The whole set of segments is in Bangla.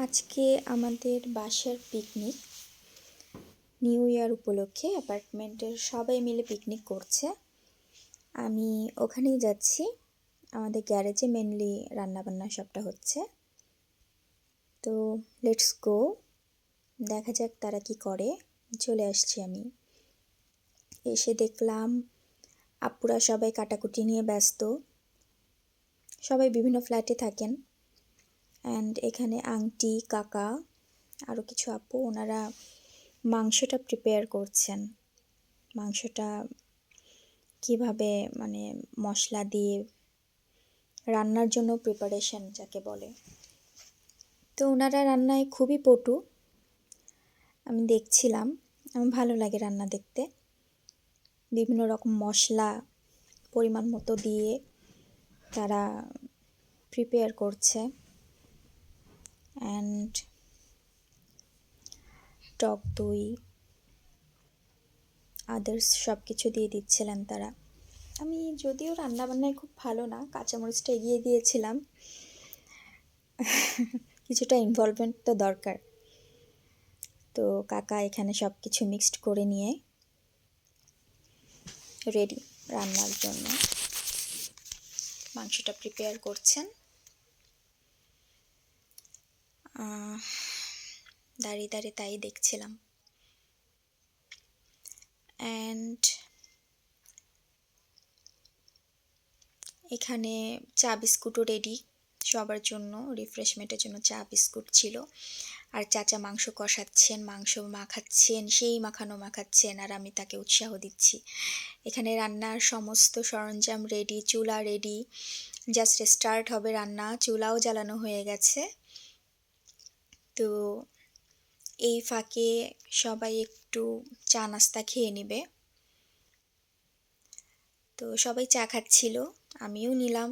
আজকে আমাদের বাসার পিকনিক। নিউ ইয়ার উপলক্ষে অ্যাপার্টমেন্টের সবাই মিলে পিকনিক করছে। আমি ওখানেই যাচ্ছি। আমাদের গ্যারেজে মেনলি রান্নাবান্না সবটা হচ্ছে। তো লেটস গো, দেখা যাক তারা কি করে। চলে আসছি আমি। এসে দেখলাম আপুরা সবাই কাটাকুটি নিয়ে ব্যস্ত। সবাই বিভিন্ন ফ্ল্যাটে থাকেন। অ্যান্ড এখানে আংটি, কাকা, আরও কিছু আপু, ওনারা মাংসটা প্রিপেয়ার করছেন। মাংসটা কিভাবে মশলা দিয়ে রান্নার জন্য প্রিপারেশন যাকে বলে। তো ওনারা রান্নায় খুবই পটু। আমি দেখছিলাম, আমার ভালো লাগে রান্না দেখতে। বিভিন্ন রকম মশলা পরিমাণ মতো দিয়ে তারা প্রিপেয়ার করছে। অ্যান্ড টক দই, আদার্স সব কিছু দিয়ে দিচ্ছিলেন তারা। আমি যদিও রান্নাবান্নায় খুব ভালো না, কাঁচামরিচটা এগিয়ে দিয়েছিলাম। কিছুটা ইনভলভমেন্ট তো দরকার। তো কাকা এখানে সব কিছু মিক্সড করে নিয়ে রেডি রান্নার জন্য। মাংসটা প্রিপেয়ার করছেন। দাঁড়িয়ে দাঁড়িয়ে তাই দেখছিলাম। অ্যান্ড এখানে চা বিস্কুটও রেডি সবার জন্য, রিফ্রেশমেন্টের জন্য চা বিস্কুট ছিল। আর চাচা মাংস কষাচ্ছেন, মাংস মাখাচ্ছেন, সেই মাখাচ্ছেন, আর আমি তাকে উৎসাহ দিচ্ছি। এখানে রান্নার সমস্ত সরঞ্জাম রেডি, চুলা রেডি, জাস্ট স্টার্ট হবে রান্না। চুলাও জ্বালানো হয়ে গেছে। তো এই ফাঁকে সবাই একটু চা নাস্তা খেয়ে নেবে। তো সবাই চা খাচ্ছিল, আমিও নিলাম।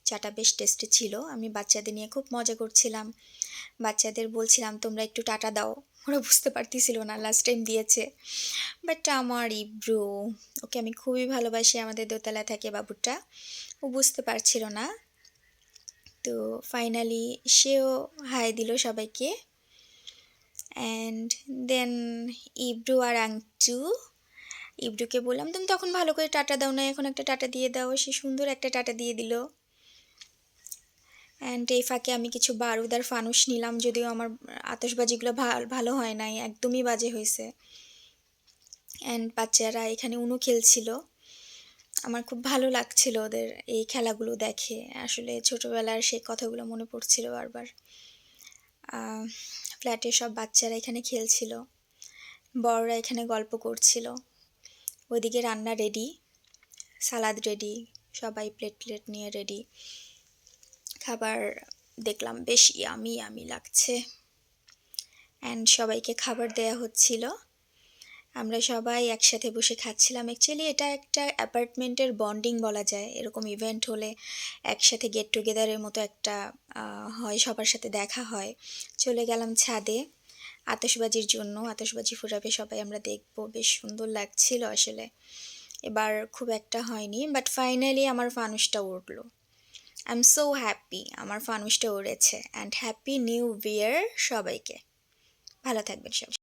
চাটা বেশ টেস্টি ছিল। আমি বাচ্চাদের নিয়ে খুব মজা করছিলাম। বাচ্চাদের বলছিলাম তোমরা একটু টাটা দাও। ওরা বুঝতে পারতেছিল না, লাস্ট টাইম দিয়েছে। বাট আমার ইব্রু, ওকে আমি খুবই ভালোবাসি, আমাদের দোতলায় থাকে বাবুটা, ও বুঝতে পারছিল না। তো ফাইনালি সেও হাই দিল সবাইকে। অ্যান্ড দেন ইব্রু আর আংটু, ইব্রুকে বললাম তুমি তখন ভালো করে টাটা দাও না, এখন একটা টাটা দিয়ে দাও। সে সুন্দর একটা টাটা দিয়ে দিল। অ্যান্ড এই ফাঁকে আমি কিছু বারুদ আর ফানুস নিলাম, যদিও আমার আতশবাজিগুলো ভালো হয় নাই, একদমই বাজে হয়েছে। অ্যান্ড বাচ্চারা এখানে উনু খেলছিল। আমার খুব ভালো লাগছিল ওদের এই খেলাগুলো দেখে। আসলে ছোটোবেলার সেই কথাগুলো মনে পড়ছিল বারবার। ফ্ল্যাটের সব বাচ্চারা এখানে খেলছিল, বড়রা এখানে গল্প করছিল। ওইদিকে রান্না রেডি, সালাদ রেডি, সবাই প্লেট নিয়ে রেডি। খাবার দেখলাম বেশ ইয়ামি লাগছে। অ্যান্ড সবাইকে খাবার দেয়া হচ্ছিল। আমরা সবাই একসাথে বসে খাচ্ছিলাম। অ্যাকচুয়ালি এটা একটা অ্যাপার্টমেন্টের বন্ডিং বলা যায়। এরকম ইভেন্ট হলে একসাথে গেট টুগেদারের মতো একটা হয়, সবার সাথে দেখা হয়। চলে গেলাম ছাদে আতশবাজির জন্য। আতশবাজি ফুটাবে সবাই, আমরা দেখবো। বেশ সুন্দর লাগছিল আসলে। এবার খুব একটা হয়নি, বাট ফাইনালি আমার ফানুসটা উঠলো। আই এম সো হ্যাপি আমার ফানুসটা উড়েছে। অ্যান্ড হ্যাপি নিউ ইয়ার সবাইকে। ভালো থাকবেন সবাই।